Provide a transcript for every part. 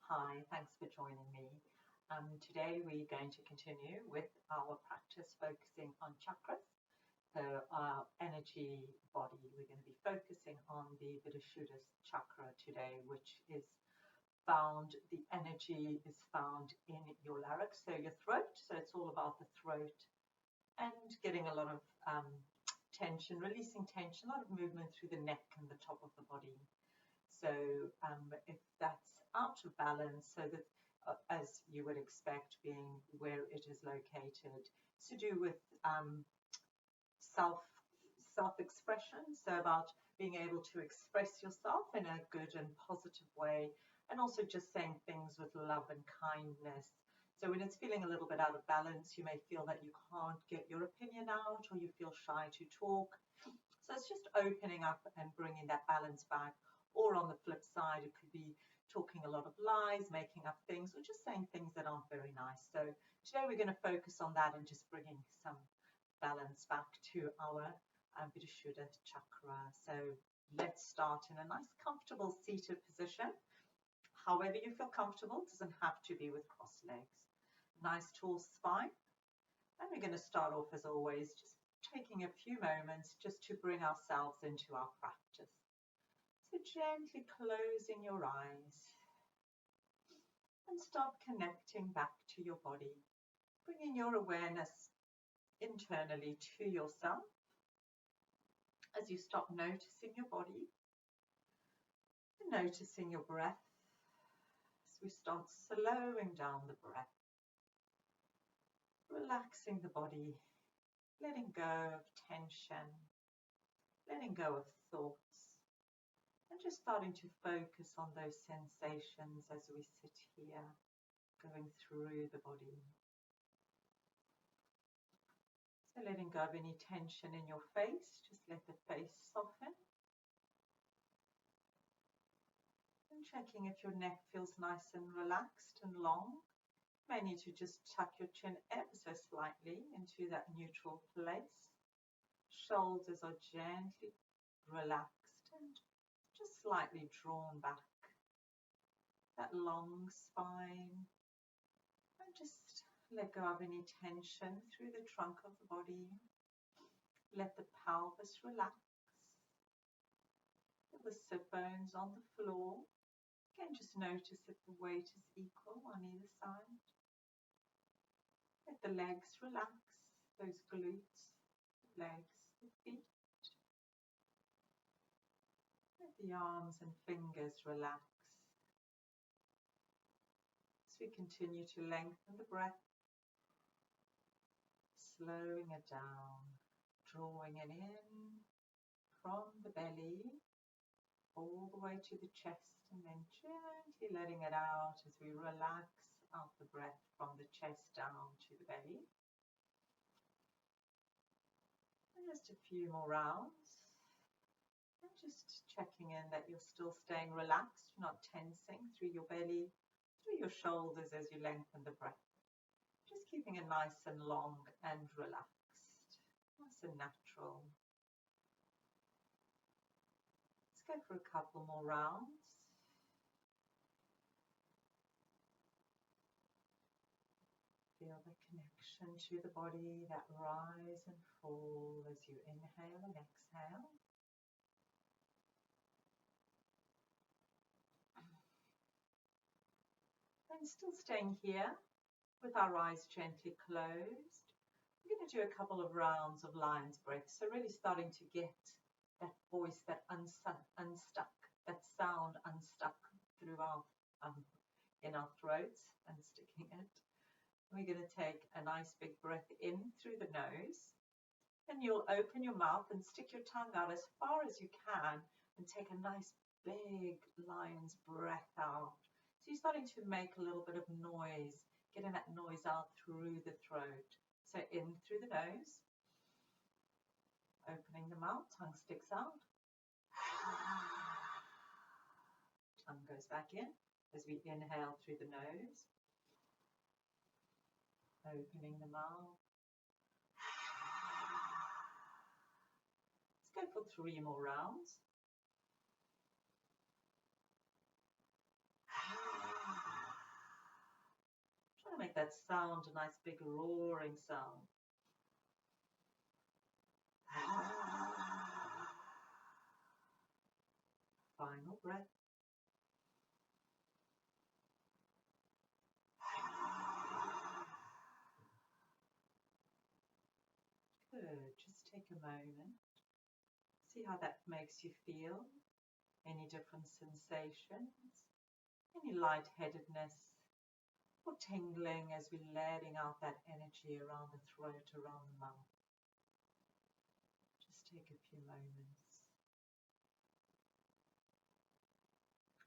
Hi, thanks for joining me. Today we're going to continue with our practice focusing on chakras. So our energy body, we're going to be focusing on the Vishuddha chakra today, which is the energy is found in your larynx, so your throat. So it's all about the throat and getting a lot of tension, releasing tension, a lot of movement through the neck and the top of the body. So if that's out of balance, so that as you would expect, being where it is located, it's to do with self-expression. So about being able to express yourself in a good and positive way, and also just saying things with love and kindness. So when it's feeling a little bit out of balance, you may feel that you can't get your opinion out, or you feel shy to talk. So it's just opening up and bringing that balance back. Or on the flip side, it could be talking a lot of lies, making up things, or just saying things that aren't very nice. So today we're going to focus on that and just bringing some balance back to our Vishuddha chakra. So let's start in a nice comfortable seated position. However you feel comfortable, it doesn't have to be with crossed legs. Nice tall spine. And we're going to start off as always, just taking a few moments just to bring ourselves into our practice. So gently closing your eyes and start connecting back to your body, bringing your awareness internally to yourself as you start noticing your body and noticing your breath. As we start slowing down the breath, relaxing the body, letting go of tension, letting go of thoughts, and just starting to focus on those sensations as we sit here, going through the body. So letting go of any tension in your face, just let the face soften. And checking if your neck feels nice and relaxed and long. You may need to just tuck your chin ever so slightly into that neutral place. Shoulders are gently relaxed and just slightly drawn back. That long spine. And just let go of any tension through the trunk of the body. Let the pelvis relax. Let the sit bones on the floor. Again, just notice if the weight is equal on either side. Let the legs relax, those glutes, legs, the feet. Let the arms and fingers relax. As we continue to lengthen the breath, slowing it down, drawing it in from the belly all the way to the chest, and then gently letting it out as we relax out the breath from the chest down to the belly. And just a few more rounds. And just checking in that you're still staying relaxed, not tensing through your belly, through your shoulders as you lengthen the breath. Just keeping it nice and long and relaxed, nice and natural. Let's go for a couple more rounds. Feel the connection to the body, that rise and fall as you inhale and exhale. And still staying here with our eyes gently closed. We're going to do a couple of rounds of lion's breath. So really starting to get that voice, that unstuck, that sound unstuck through our in our throats and sticking it. We're going to take a nice big breath in through the nose. Then you'll open your mouth and stick your tongue out as far as you can and take a nice big lion's breath out. So you're starting to make a little bit of noise, getting that noise out through the throat. So in through the nose, opening the mouth, tongue sticks out. Tongue goes back in as we inhale through the nose. Opening the mouth. Let's go for 3 more rounds. that sound a nice big roaring sound. Final breath. Good. Just take a moment. See how that makes you feel. Any different sensations? Any lightheadedness or tingling as we're letting out that energy around the throat, around the mouth? Just take a few moments.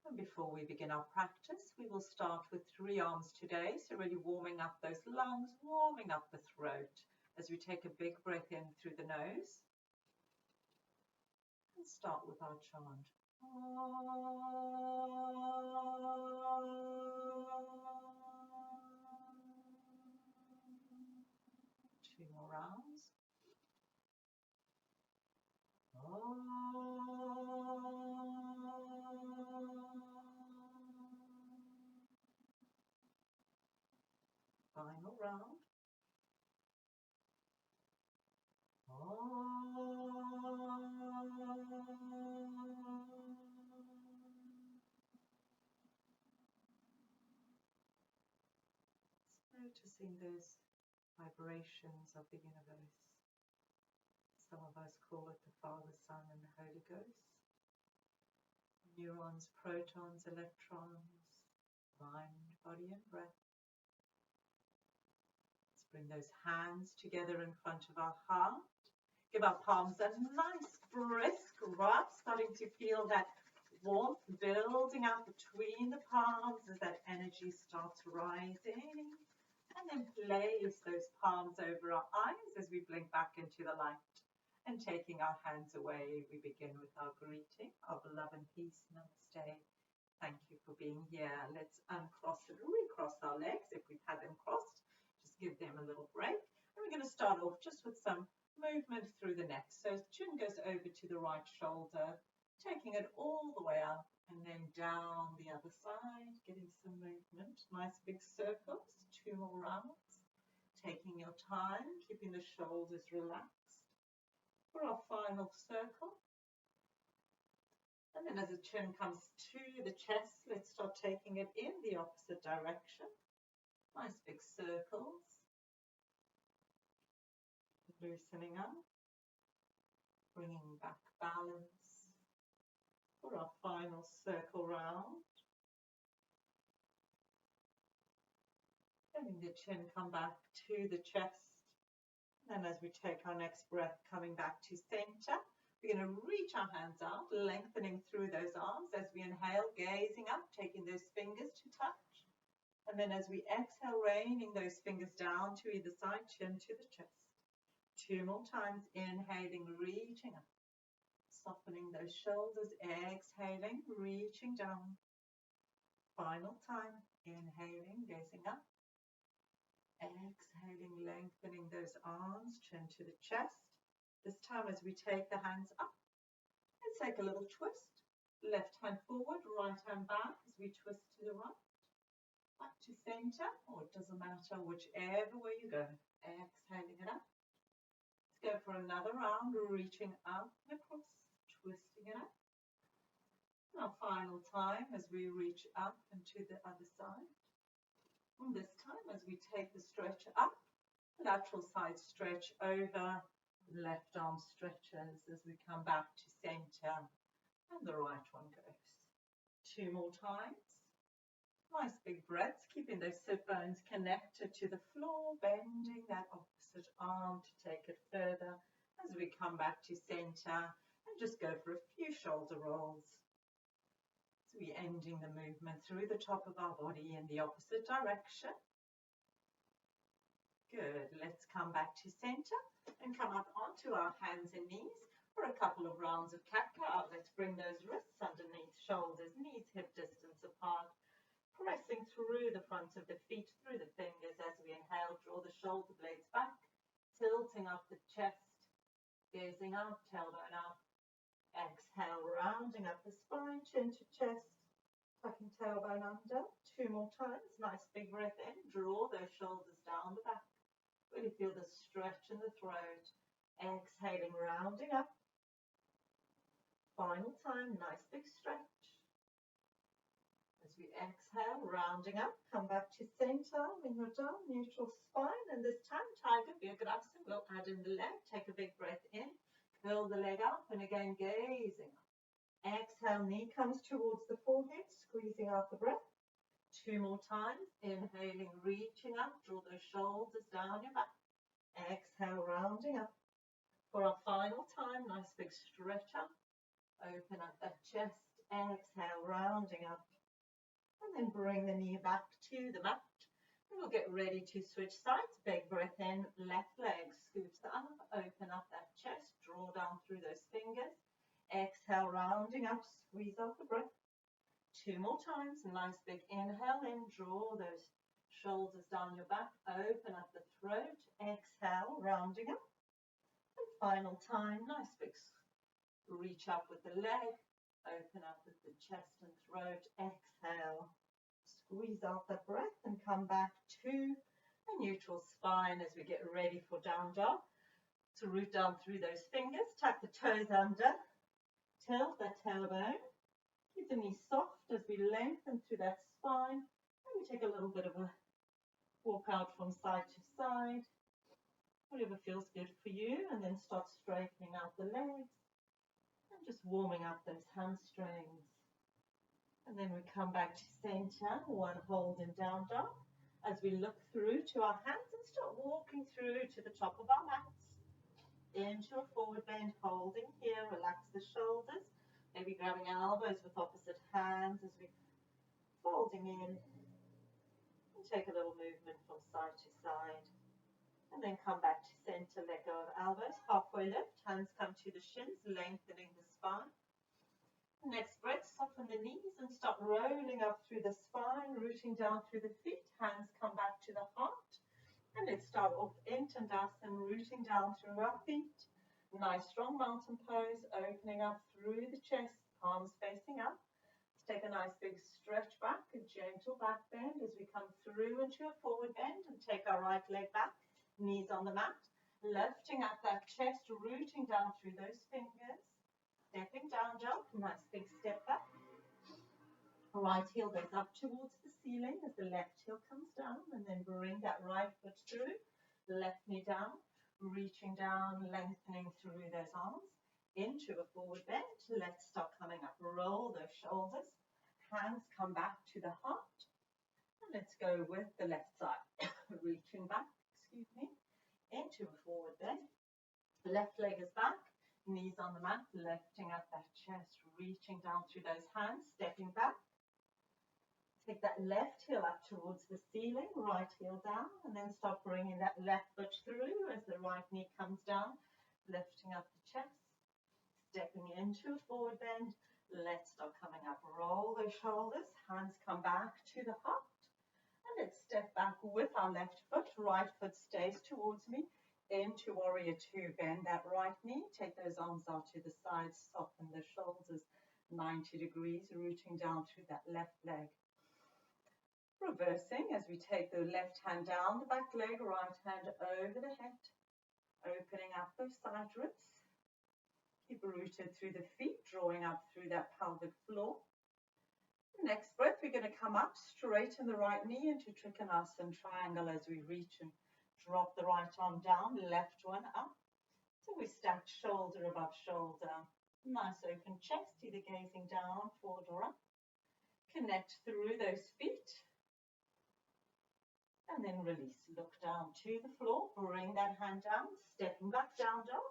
And before we begin our practice, we will start with 3 arms today. So really warming up those lungs, warming up the throat as we take a big breath in through the nose. And start with our chant. 2 more rounds. Final round. Noticing those vibrations of the universe. Some of us call it the Father, Son, and the Holy Ghost. Neurons, protons, electrons, mind, body, and breath. Let's bring those hands together in front of our heart. Give our palms a nice brisk rub, starting to feel that warmth building out between the palms as that energy starts rising. And then place those palms over our eyes as we blink back into the light. And taking our hands away, we begin with our greeting of love and peace. Namaste. Thank you for being here. Let's uncross and recross our legs if we've had them crossed. Just give them a little break. And we're going to start off just with some movement through the neck. So chin goes over to the right shoulder, taking it all the way up and then down the other side, getting some movement. Nice big circles, 2 more rounds. Taking your time, keeping the shoulders relaxed. For our final circle. And then as the chin comes to the chest, let's start taking it in the opposite direction. Nice big circles. Loosening up. Bringing back balance. For our final circle round. Letting the chin come back to the chest. And as we take our next breath, coming back to center, we're going to reach our hands out, lengthening through those arms as we inhale, gazing up, taking those fingers to touch. And then as we exhale, raining those fingers down to either side, chin to the chest. 2 more times, inhaling, reaching up, softening those shoulders, exhaling, reaching down. Final time, inhaling, gazing up. Exhaling, lengthening those arms, chin to the chest. This time as we take the hands up, let's take a little twist. Left hand forward, right hand back as we twist to the right. Back to center, or it doesn't matter, whichever way you go. Exhaling it up. Let's go for another round, reaching up and across, twisting it up. Now final time as we reach up and to the other side. And this time as we take the stretch up, lateral side stretch over, left arm stretches as we come back to center, and the right one goes. 2 more times. Nice big breaths, keeping those sit bones connected to the floor, bending that opposite arm to take it further as we come back to center, and just go for a few shoulder rolls. So we're ending the movement through the top of our body in the opposite direction. Good. Let's come back to center and come up onto our hands and knees for a couple of rounds of cat cow. Let's bring those wrists underneath shoulders, knees hip distance apart, pressing through the front of the feet, through the fingers as we inhale, draw the shoulder blades back, tilting up the chest, gazing up, tailbone up. Exhale, rounding up the spine, chin to chest. Tucking tailbone under. 2 more times. Nice big breath in. Draw those shoulders down the back. Really feel the stretch in the throat. Exhaling, rounding up. Final time. Nice big stretch. As we exhale, rounding up. Come back to center when you're done. Neutral spine. And this time, Tiger Virabhasana. We'll add in the leg. Take a big breath in. Curl the leg up. And again, gazing up. Exhale, knee comes towards the forehead, squeezing out the breath. 2 more times. Inhaling, reaching up. Draw those shoulders down your back. Exhale, rounding up. For our final time, nice big stretch up. Open up that chest. Exhale, rounding up. And then bring the knee back to the mat. And we'll get ready to switch sides. Big breath in. Left leg scoops up. Open up that chest. Draw down through those fingers. Exhale, rounding up, squeeze out the breath. 2 more times. Nice big inhale in. Draw those shoulders down your back. Open up the throat. Exhale, rounding up. And final time. Nice big reach up with the leg. Open up with the chest and throat. Exhale. Squeeze out the breath and come back to a neutral spine as we get ready for down dog. So root down through those fingers. Tuck the toes under. Tilt that tailbone. Keep the knees soft as we lengthen through that spine. And we take a little bit of a walk out from side to side. Whatever feels good for you. And then start straightening out the legs. And just warming up those hamstrings. And then we come back to center. One hold in down dog. As we look through to our hands and start walking through to the top of our mats. Into a forward bend, holding here, relax the shoulders, maybe grabbing elbows with opposite hands as we're folding in, and take a little movement from side to side, and then come back to center, let go of elbows, halfway lift, hands come to the shins, lengthening the spine. Next breath, soften the knees and start rolling up through the spine, rooting down through the feet, hands come back to the heart. And let's start off in Tandasana, rooting down through our feet. Nice strong mountain pose, opening up through the chest, palms facing up. Let's take a nice big stretch back, a gentle back bend as we come through into a forward bend and take our right leg back, knees on the mat. Lifting up that chest, rooting down through those fingers. Stepping down dog, nice big step back. Right heel goes up towards the ceiling as the left heel comes down, and then bring that right foot through, left knee down, reaching down, lengthening through those arms, into a forward bend. Let's start coming up, roll those shoulders, hands come back to the heart, and let's go with the left side, reaching back, into a forward bend. Left leg is back, knees on the mat, lifting up that chest, reaching down through those hands, stepping back. Take that left heel up towards the ceiling, right heel down, and then start bringing that left foot through as the right knee comes down, lifting up the chest, stepping into a forward bend. Let's start coming up, roll those shoulders, hands come back to the heart, and let's step back with our left foot, right foot stays towards me, into warrior two, bend that right knee, take those arms out to the side, soften the shoulders, 90 degrees, rooting down through that left leg. Reversing as we take the left hand down the back leg, right hand over the head, opening up those side ribs. Keep rooted through the feet, drawing up through that pelvic floor. Next breath, we're going to come up, straighten the right knee into Trikonasana triangle as we reach and drop the right arm down, left one up. So we stack shoulder above shoulder. Nice open chest, either gazing down, forward or up. Connect through those feet. And then release, look down to the floor, bring that hand down, stepping back, down dog.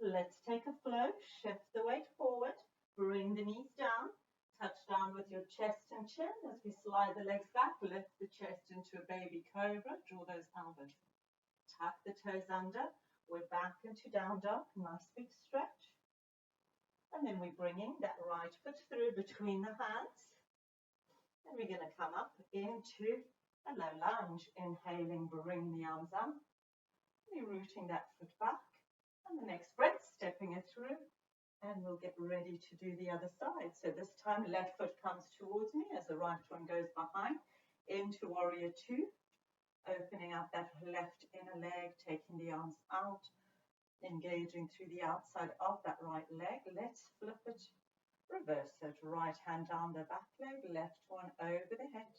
Let's take a flow, shift the weight forward, bring the knees down, touch down with your chest and chin as we slide the legs back, lift the chest into a baby cobra, draw those elbows. Tuck the toes under, we're back into down dog, nice big stretch. And then we're bringing that right foot through between the hands. And we're going to come up into a low lunge, inhaling, bring the arms up. We're rooting that foot back. And the next breath, stepping it through. And we'll get ready to do the other side. So this time left foot comes towards me as the right one goes behind into warrior two, opening up that left inner leg, taking the arms out, engaging through the outside of that right leg. Let's flip it, reverse it, right hand down the back leg, left one over the head,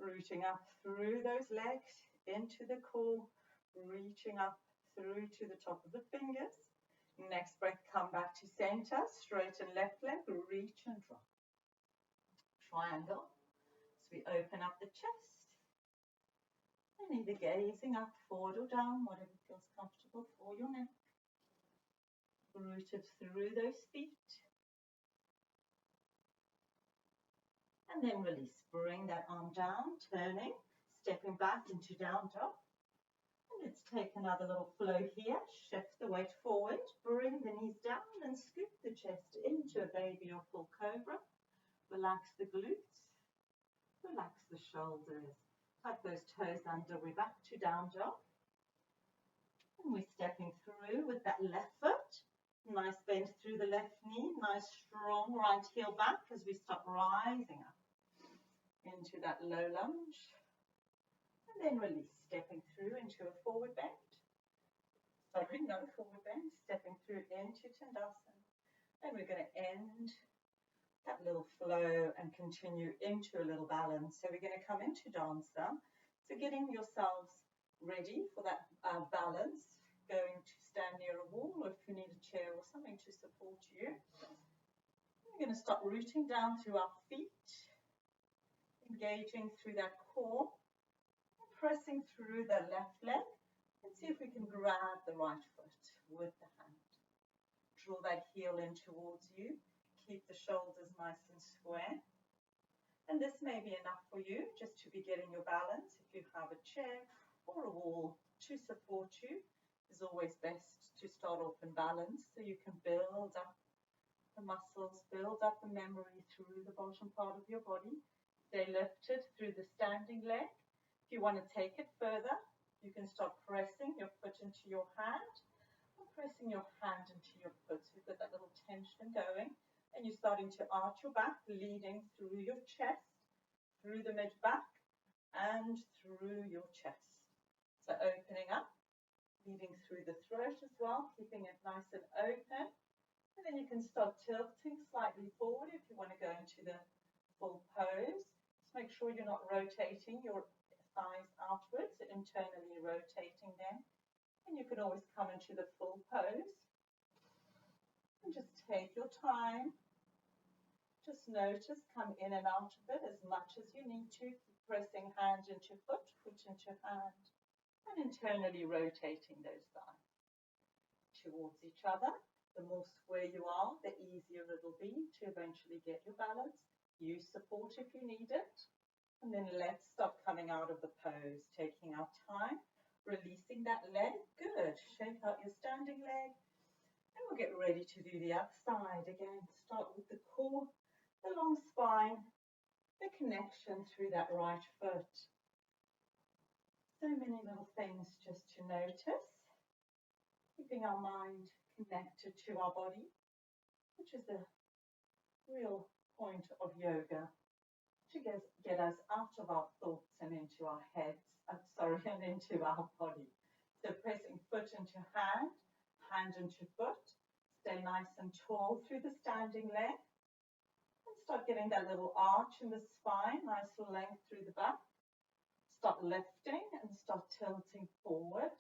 rooting up through those legs into the core, reaching up through to the top of the fingers. Next breath, come back to center, straighten left leg, reach and drop. Triangle. So we open up the chest and either gazing up, forward or down, whatever feels comfortable for your neck. Rooted through those feet. And then release. Bring that arm down, turning, stepping back into down dog. Let's take another little flow here. Shift the weight forward. Bring the knees down and scoop the chest into a baby or full cobra. Relax the glutes. Relax the shoulders. Tuck those toes under. We're back to down dog. And we're stepping through with that left foot. Nice bend through the left knee. Nice strong right heel back as we start rising up into that low lunge. And then release, stepping through into a forward bend. Sorry, no forward bend. Stepping through into Tandasana. And we're going to end that little flow and continue into a little balance. So we're going to come into Dansa. So getting yourselves ready for that balance. Going to stand near a wall, or if you need a chair or something to support you. We're going to start rooting down through our feet. Engaging through that core. Pressing through the left leg and see if we can grab the right foot with the hand. Draw that heel in towards you. Keep the shoulders nice and square. And this may be enough for you just to be getting your balance. If you have a chair or a wall to support you, it's always best to start off in balance so you can build up the muscles, build up the memory through the bottom part of your body. Stay lifted through the standing leg. If you want to take it further, you can start pressing your foot into your hand or pressing your hand into your foot. So you've got that little tension going and you're starting to arch your back, leading through your chest, through the mid-back and through your chest. So opening up, leading through the throat as well, keeping it nice and open. And then you can start tilting slightly forward if you want to go into the full pose. Just make sure you're not rotating your thighs outwards, internally rotating them. And you can always come into the full pose. And just take your time. Just notice, come in and out of it as much as you need to. Keep pressing hand into foot, foot into hand. And internally rotating those thighs towards each other. The more square you are, the easier it'll be to eventually get your balance. Use support if you need it. And then let's stop coming out of the pose, taking our time, releasing that leg. Good. Shake out your standing leg. And we'll get ready to do the other side. Again, start with the core, the long spine, the connection through that right foot. So many little things just to notice. Keeping our mind connected to our body, which is the real point of yoga. To get us out of our thoughts and into our heads, and into our body. So pressing foot into hand, hand into foot, stay nice and tall through the standing leg, and start getting that little arch in the spine, nice length through the back. Start lifting and start tilting forward,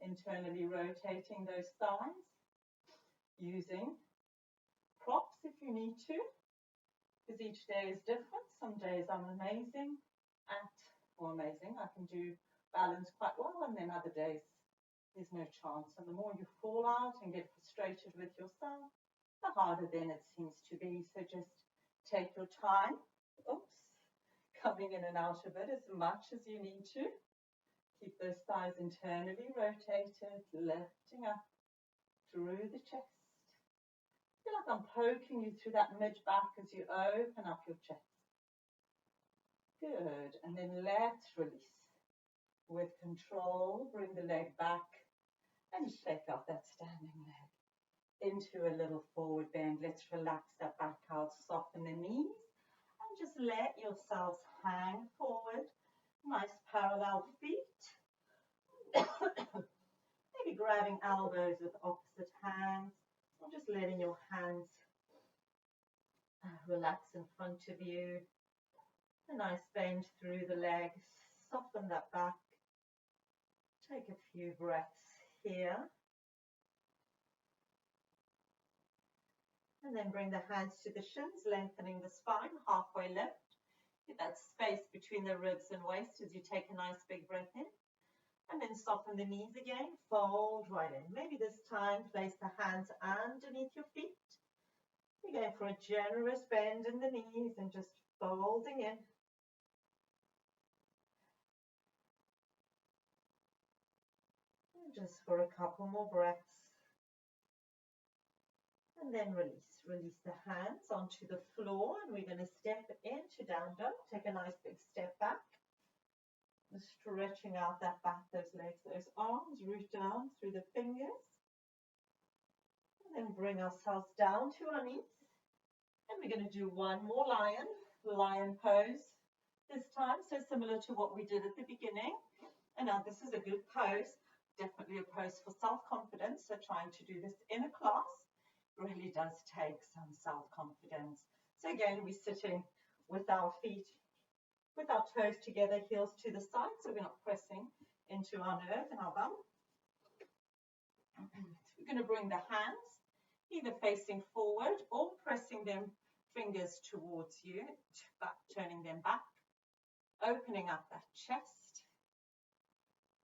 internally rotating those thighs, using props if you need to. Because each day is different. Some days I'm amazing. I can do balance quite well, and then other days there's no chance. And the more you fall out and get frustrated with yourself, the harder then it seems to be. So just take your time. Coming in and out of it as much as you need to. Keep those thighs internally rotated, lifting up through the chest. Feel like I'm poking you through that mid-back as you open up your chest. Good. And then let's release. With control, bring the leg back and shake off that standing leg. into a little forward bend. Let's relax that back out, soften the knees, and just let yourselves hang forward. Nice parallel feet. Maybe grabbing elbows with opposite hands, or just letting your hands relax in front of you. A nice bend through the legs, soften that back. Take a few breaths here. And then bring the hands to the shins, lengthening the spine, halfway lift. Get that space between the ribs and waist as you take a nice big breath in. And then soften the knees again, fold right in. Maybe this time place the hands underneath your feet. You're going for a generous bend in the knees and just folding in. And just for a couple more breaths. And then release. Release the hands onto the floor, and we're going to step into down dog. Take a nice big step back. Stretching out that back, those legs, those arms, root down through the fingers. And then bring ourselves down to our knees. And we're going to do one more lion pose this time. So similar to what we did at the beginning. And now this is a good pose, definitely a pose for self-confidence. So trying to do this in a class really does take some self-confidence. So again, we're sitting with our feet, with our toes together, heels to the side, so we're not pressing into our nerve and our bum. We're going to bring the hands either facing forward or pressing them fingers towards you, turning them back, opening up that chest.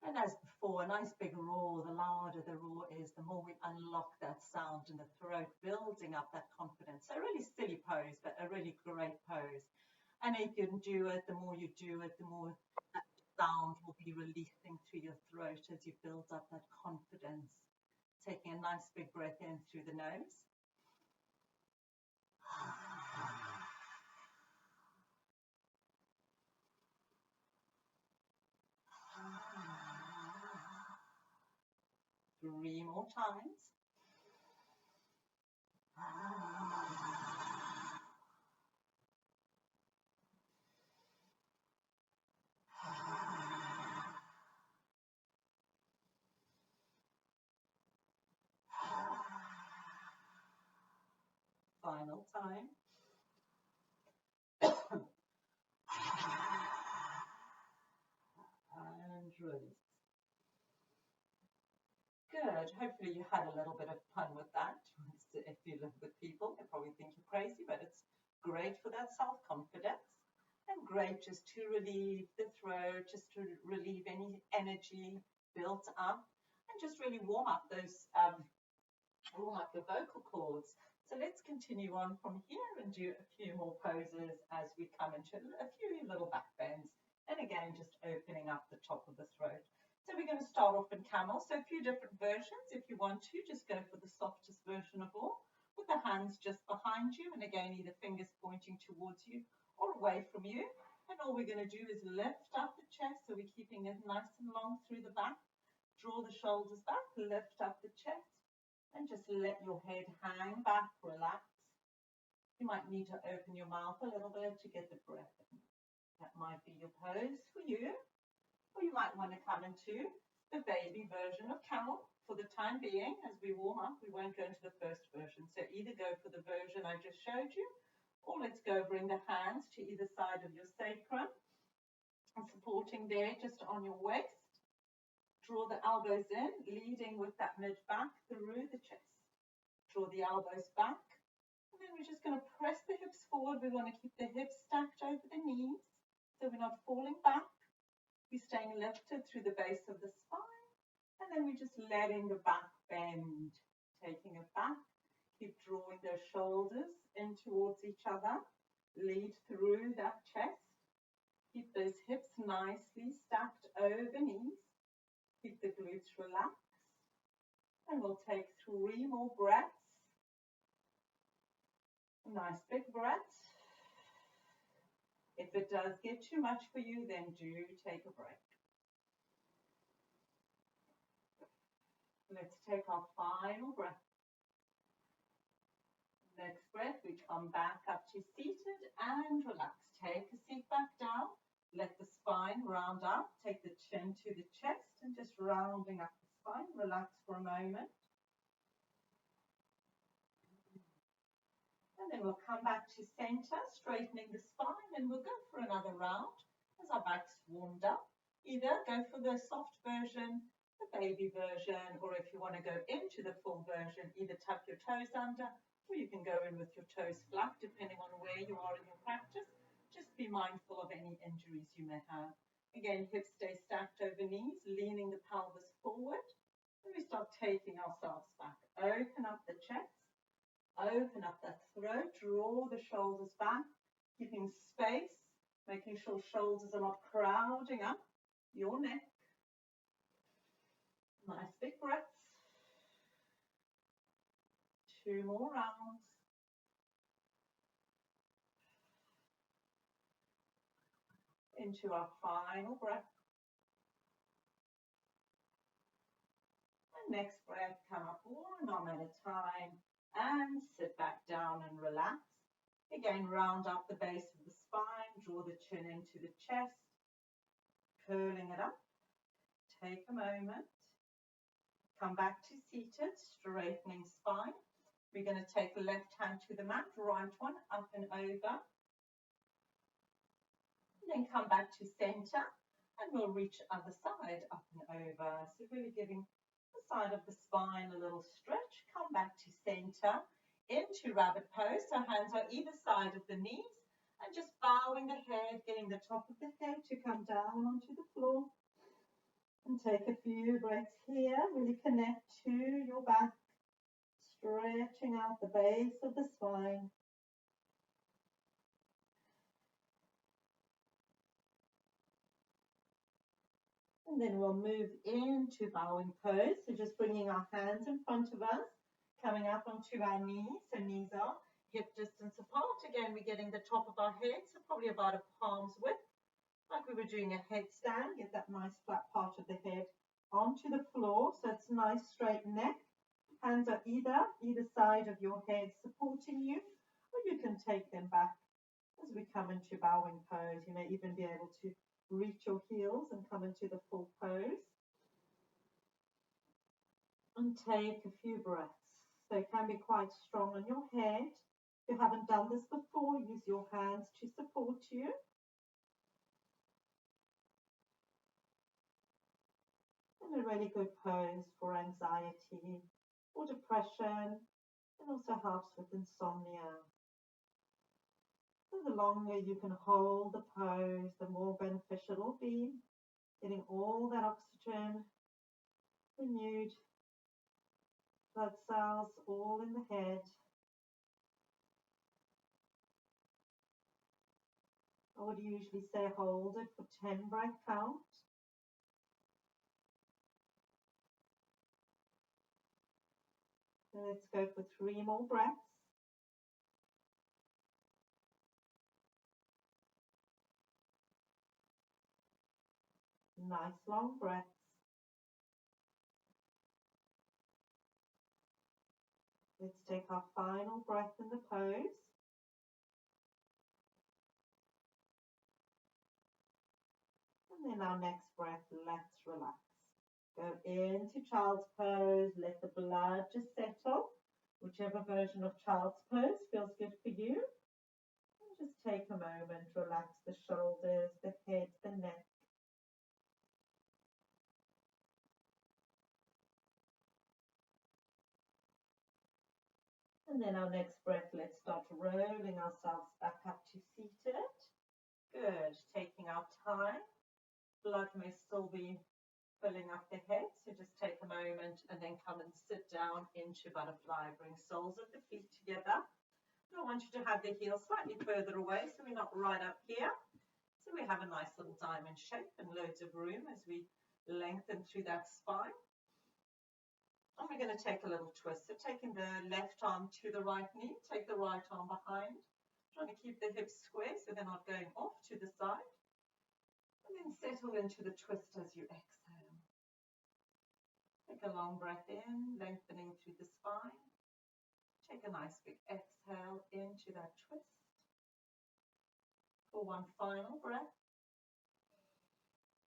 And as before, a nice big roar. The louder the roar is, the more we unlock that sound in the throat, building up that confidence. So a really silly pose, but a really great pose. And if you can do it, the more you do it, the more that sound will be releasing through your throat as you build up that confidence. Taking a nice big breath in through the nose. Three more times. Final time. And release. Good. Hopefully you had a little bit of fun with that. If you live with people, they probably think you're crazy, but it's great for that self-confidence and great just to relieve the throat, just to relieve any energy built up and just really warm up those, warm up your vocal cords. So let's continue on from here and do a few more poses as we come into a few little back bends. And again, just opening up the top of the throat. So we're going to start off in camel. So a few different versions. If you want to, just go for the softest version of all, with the hands just behind you. And again, either fingers pointing towards you or away from you. And all we're going to do is lift up the chest. So we're keeping it nice and long through the back. Draw the shoulders back, lift up the chest. And just let your head hang back, relax. You might need to open your mouth a little bit to get the breath in. That might be your pose for you. Or you might want to come into the baby version of camel for the time being. As we warm up, we won't go into the first version. So either go for the version I just showed you, or let's go bring the hands to either side of your sacrum and supporting there just on your waist. Draw the elbows in, leading with that mid-back through the chest. Draw the elbows back. And then we're just going to press the hips forward. We want to keep the hips stacked over the knees so we're not falling back. We're staying lifted through the base of the spine. And then we're just letting the back bend. Taking it back. Keep drawing those shoulders in towards each other. Lead through that chest. Keep those hips nicely stacked over knees. Keep the glutes relaxed. And we'll take 3 more breaths. Nice big breaths. If it does get too much for you, then do take a break. Let's take our final breath. Next breath, we come back up to seated and relax. Take a seat back down. Let the spine round up. Take the chin to the chest and just rounding up the spine. Relax for a moment. And then we'll come back to center, straightening the spine, and we'll go for another round as our back's warmed up. Either go for the soft version, the baby version, or if you want to go into the full version, either tuck your toes under, or you can go in with your toes flat, depending on where you are in your practice. Just be mindful of any injuries you may have. Again, hips stay stacked over knees, leaning the pelvis forward. And we start taking ourselves back. Open up the chest. Open up that throat, draw the shoulders back, keeping space, making sure shoulders are not crowding up your neck. Nice big breaths. 2 more rounds. Into our final breath. And next breath, come up 1 arm at a time. And sit back down and relax. Again, round up the base of the spine, draw the chin into the chest, curling it up. Take a moment. Come back to seated, straightening spine. We're going to take the left hand to the mat, right one up and over. And then come back to center, and we'll reach other side up and over. So really giving the side of the spine a little stretch. Come back to center into rabbit pose. So hands are either side of the knees and just bowing the head, getting the top of the head to come down onto the floor. And take a few breaths here. Really connect to your back, stretching out the base of the spine. And then we'll move into bowing pose. So just bringing our hands in front of us, coming up onto our knees. So knees are hip distance apart. Again, we're getting the top of our head, so probably about a palm's width, like we were doing a headstand. Get that nice flat part of the head onto the floor, so it's nice straight neck. Hands are either side of your head supporting you, or you can take them back as we come into bowing pose. You may even be able to reach your heels and come into the full pose. And take a few breaths. So it can be quite strong on your head. If you haven't done this before, use your hands to support you. And a really good pose for anxiety or depression. It also helps with insomnia. So the longer you can hold the pose, the more beneficial it will be. Getting all that oxygen, renewed blood cells all in the head. I would usually say hold it for 10 breath counts. So let's go for 3 more breaths. Nice long breaths. Let's take our final breath in the pose. And then our next breath, let's relax. Go into child's pose, let the blood just settle. Whichever version of child's pose feels good for you. And just take a moment, relax the shoulders, the head, the neck. And then our next breath, let's start rolling ourselves back up to seated. Good, taking our time. Blood may still be filling up the head, so just take a moment and then come and sit down into butterfly. Bring soles of the feet together. I want you to have the heels slightly further away, so we're not right up here. So we have a nice little diamond shape and loads of room as we lengthen through that spine. And we're going to take a little twist. So taking the left arm to the right knee, take the right arm behind. Trying to keep the hips square so they're not going off to the side. And then settle into the twist as you exhale. Take a long breath in, lengthening through the spine. Take a nice big exhale into that twist. For one final breath.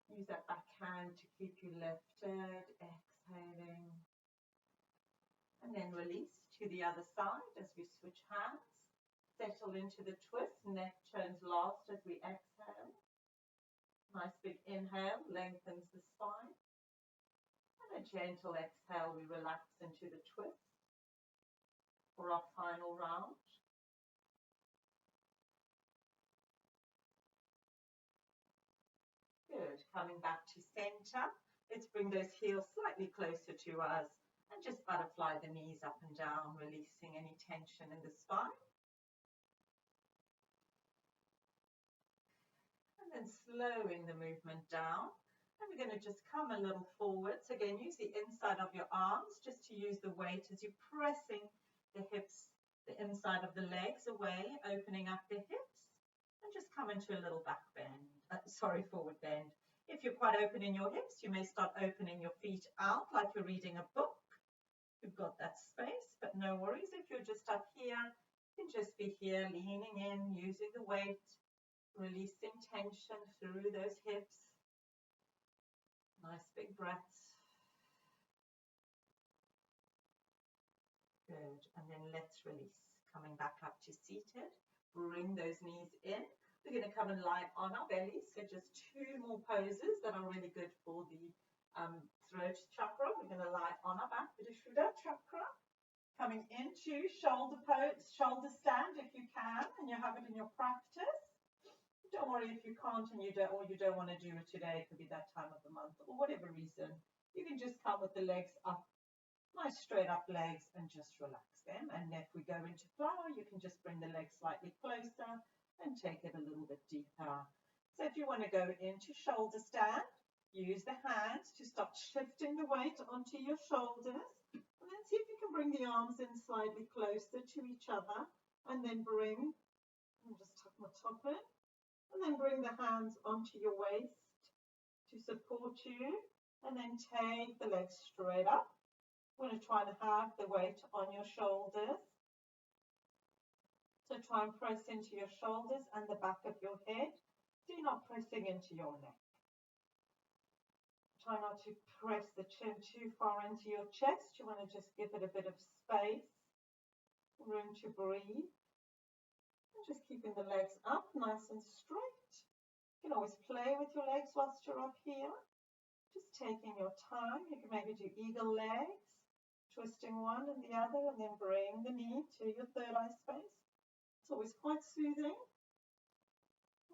Use that back hand to keep you lifted, exhaling. And then release to the other side as we switch hands. Settle into the twist, neck turns last as we exhale. Nice big inhale, lengthens the spine. And a gentle exhale, we relax into the twist for our final round. Good. Coming back to center. Let's bring those heels slightly closer to us and just butterfly the knees up and down, releasing any tension in the spine. And then slowing the movement down. And we're going to just come a little forwards. Again, use the inside of your arms just to use the weight as you're pressing the hips, the inside of the legs away, opening up the hips. And just come into a little back bend, forward bend. If you're quite open in your hips, you may start opening your feet out like you're reading a book. You've got that space, but no worries. If you're just up here, you can just be here, leaning in, using the weight, releasing tension through those hips. Nice big breaths. Good. And then let's release. Coming back up to seated. Bring those knees in. We're going to come and lie on our belly. So just two more poses that are really good for the throat chakra. We're going to lie on our back, Vishuddha chakra. Coming into shoulder pose, shoulder stand if you can, and you have it in your practice. Don't worry if you can't and you don't want to do it today. It could be that time of the month or whatever reason. You can just come with the legs up, nice straight up legs, and just relax them. And if we go into flower, you can just bring the legs slightly closer and take it a little bit deeper. So if you want to go into shoulder stand, use the hands to start shifting the weight onto your shoulders. And then see if you can bring the arms in slightly closer to each other. And then just tuck my top in. And then bring the hands onto your waist to support you. And then take the legs straight up. We're going to try and have the weight on your shoulders. So try and press into your shoulders and the back of your head. So you're not pressing into your neck. Try not to press the chin too far into your chest. You want to just give it a bit of space, room to breathe. Just keeping the legs up nice and straight. You can always play with your legs whilst you're up here. Just taking your time. You can maybe do eagle legs, twisting one and the other, and then bring the knee to your third eye space. It's always quite soothing.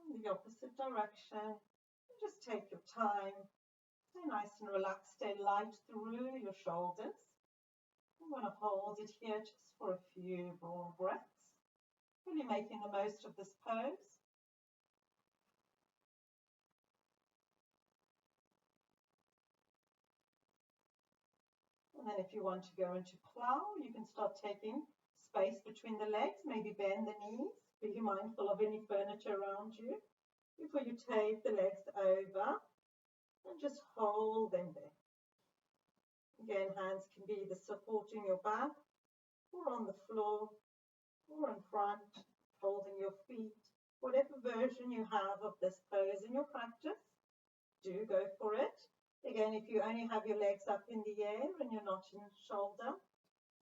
In the opposite direction. And just take your time. Stay nice and relaxed. Stay light through your shoulders. You want to hold it here just for a few more breaths. Really making the most of this pose. And then if you want to go into plow, you can start taking space between the legs, maybe bend the knees, be mindful of any furniture around you before you take the legs over and just hold them there. Again, hands can be either supporting your back or on the floor or in front, holding your feet. Whatever version you have of this pose in your practice, do go for it. Again, if you only have your legs up in the air and you're not in shoulder,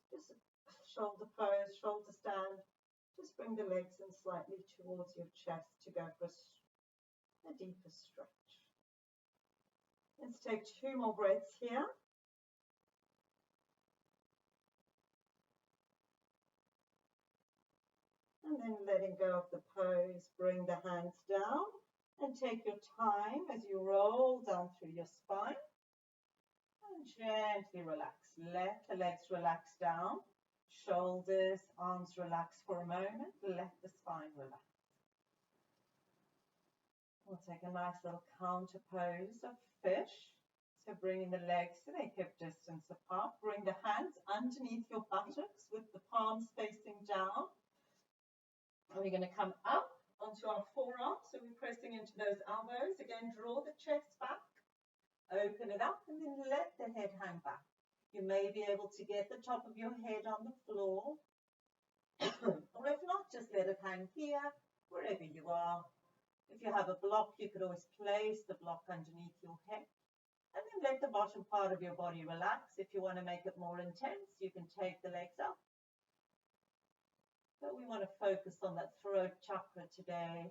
just shoulder pose, shoulder stand. Just bring the legs in slightly towards your chest to go for a deeper stretch. Let's take two more breaths here. And then letting go of the pose, bring the hands down and take your time as you roll down through your spine. And gently relax. Let the legs relax down. Shoulders, arms relax for a moment. Let the spine relax. We'll take a nice little counter pose of fish. So bringing the legs to their hip distance apart. Bring the hands underneath your buttocks with the palms facing down. And we're going to come up onto our forearms. So we're pressing into those elbows. Again, draw the chest back. Open it up and then let the head hang back. You may be able to get the top of your head on the floor. Or if not, just let it hang here, wherever you are. If you have a block, you could always place the block underneath your head. And then let the bottom part of your body relax. If you want to make it more intense, you can take the legs up. But we want to focus on that throat chakra today.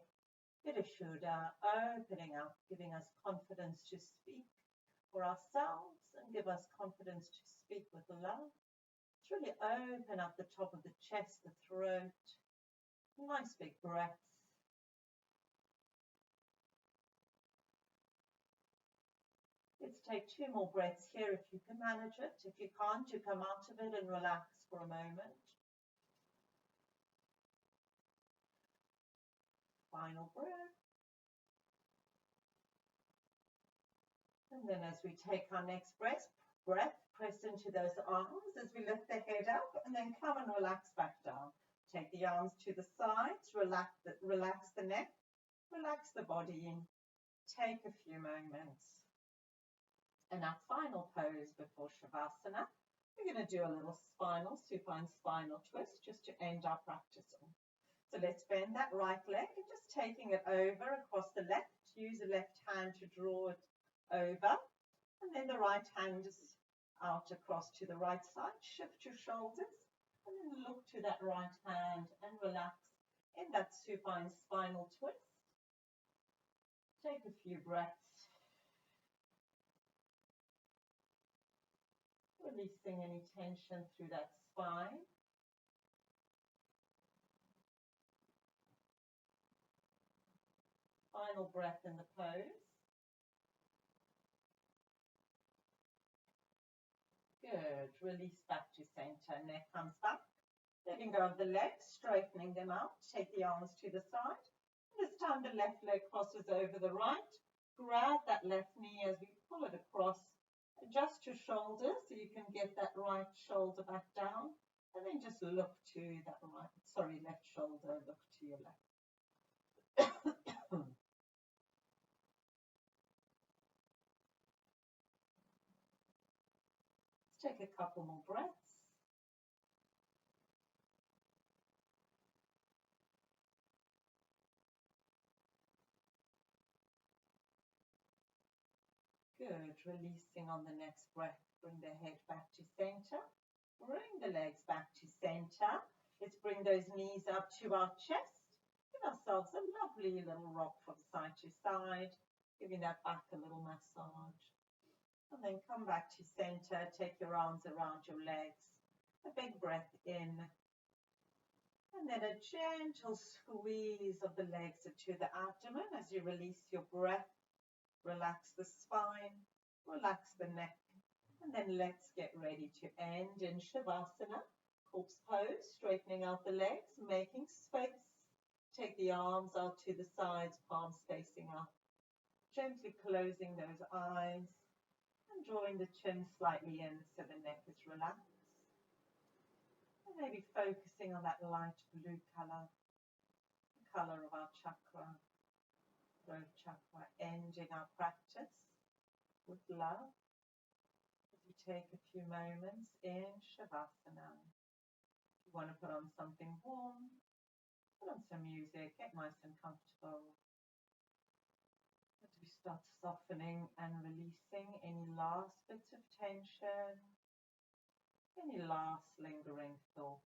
Vishuddha, opening up, giving us confidence to speak for ourselves and give us confidence to speak with love. It's really open up the top of the chest, the throat. Nice big breaths. Let's take 2 more breaths here if you can manage it. If you can't, you come out of it and relax for a moment. Final breath. And then as we take our next breath, press into those arms as we lift the head up and then come and relax back down. Take the arms to the sides, relax the neck, relax the body in. Take a few moments. And our final pose before Shavasana, we're going to do a little supine spinal twist just to end our practice on. So let's bend that right leg and just taking it over across the left. Use the left hand to draw it over. And then the right hand is out across to the right side. Shift your shoulders and then look to that right hand and relax in that supine spinal twist. Take a few breaths. Releasing any tension through that spine. Final breath in the pose. Good. Release back to center. Neck comes back. Letting go of the legs, straightening them out. Take the arms to the side. This time the left leg crosses over the right. Grab that left knee as we pull it across. Adjust your shoulder so you can get that right shoulder back down. And then just look to that left shoulder, look to your left. Let's take a couple more breaths. Good. Releasing on the next breath. Bring the head back to center. Bring the legs back to center. Let's bring those knees up to our chest. Give ourselves a lovely little rock from side to side. Giving that back a little massage. And then come back to center. Take your arms around your legs. A big breath in. And then a gentle squeeze of the legs to the abdomen as you release your breath. Relax the spine, relax the neck, and then let's get ready to end in Shavasana, corpse pose, straightening out the legs, making space. Take the arms out to the sides, palms facing up, gently closing those eyes and drawing the chin slightly in so the neck is relaxed. And maybe focusing on that light blue color, the color of our chakra. Throat chakra, ending our practice with love as we take a few moments in Shavasana. If you want to put on something warm, put on some music, get nice and comfortable. As we start softening and releasing any last bits of tension, any last lingering thoughts.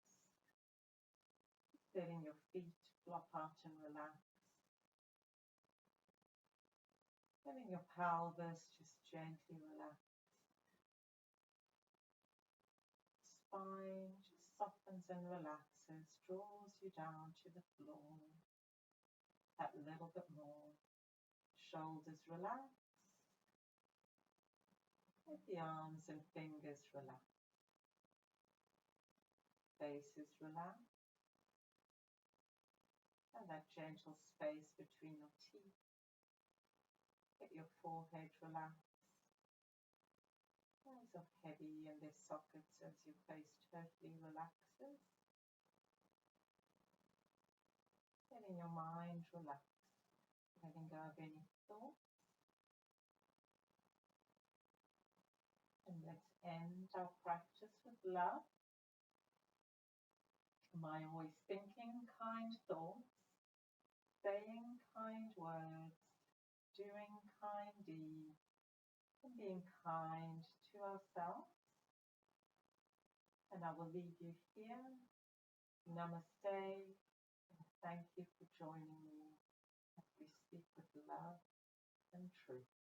Letting your feet flop out and relax. Letting your pelvis just gently relax. Spine just softens and relaxes, draws you down to the floor. That little bit more. Shoulders relax. Let the arms and fingers relax. Face is relaxed. And that gentle space between your teeth. Get your forehead relaxed. Eyes are heavy in their sockets as your face totally relaxes. Letting your mind relax. Letting go of any thoughts. And let's end our practice with love. Am I always thinking kind thoughts, saying kind words, doing kind deeds, and being kind to ourselves? And I will leave you here. Namaste, and thank you for joining me as we speak with love and truth.